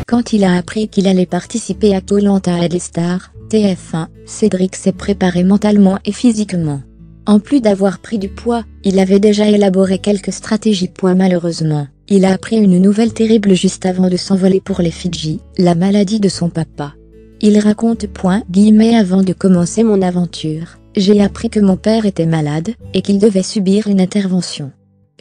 Quand il a appris qu'il allait participer à Koh-Lanta All-Stars, TF1, Cédric s'est préparé mentalement et physiquement. En plus d'avoir pris du poids, il avait déjà élaboré quelques stratégies. Malheureusement, il a appris une nouvelle terrible juste avant de s'envoler pour les Fidji, la maladie de son papa. Il raconte Avant de commencer mon aventure, j'ai appris que mon père était malade, et qu'il devait subir une intervention.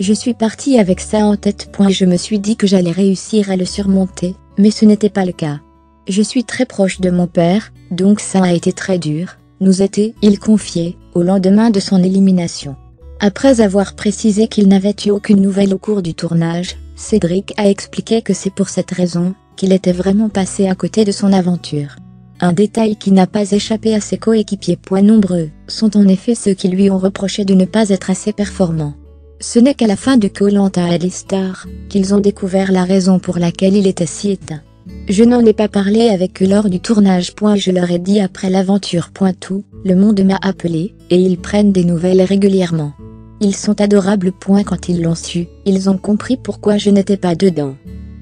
Je suis parti avec ça en tête. Je me suis dit que j'allais réussir à le surmonter, mais ce n'était pas le cas. Je suis très proche de mon père, donc ça a été très dur, il confiait, au lendemain de son élimination. Après avoir précisé qu'il n'avait eu aucune nouvelle au cours du tournage, Cédric a expliqué que c'est pour cette raison qu'il était vraiment passé à côté de son aventure. Un détail qui n'a pas échappé à ses coéquipiers. Nombreux sont en effet ceux qui lui ont reproché de ne pas être assez performant. Ce n'est qu'à la fin de Koh-Lanta All-Stars qu'ils ont découvert la raison pour laquelle il était si éteint. Je n'en ai pas parlé avec eux lors du tournage. Je leur ai dit après l'aventure. Tout le monde m'a appelé, et ils prennent des nouvelles régulièrement. Ils sont adorables. Quand ils l'ont su, ils ont compris pourquoi je n'étais pas dedans.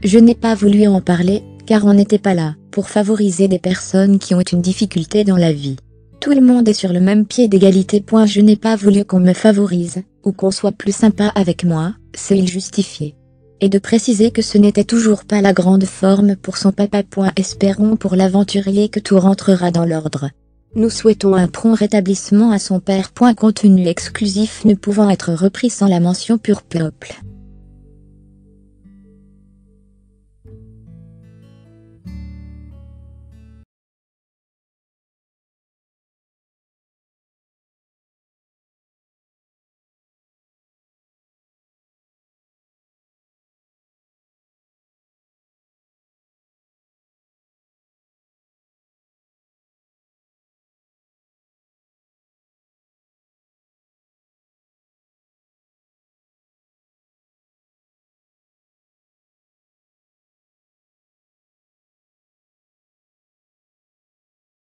Je n'ai pas voulu en parler, car on n'était pas là pour favoriser des personnes qui ont une difficulté dans la vie. Tout le monde est sur le même pied d'égalité. Je n'ai pas voulu qu'on me favorise, ou qu'on soit plus sympa avec moi, c'est il justifié. Et de préciser que ce n'était toujours pas la grande forme pour son papa. Espérons pour l'aventurier que tout rentrera dans l'ordre. Nous souhaitons un prompt rétablissement à son père. Contenu exclusif ne pouvant être repris sans la mention Pure Peuple.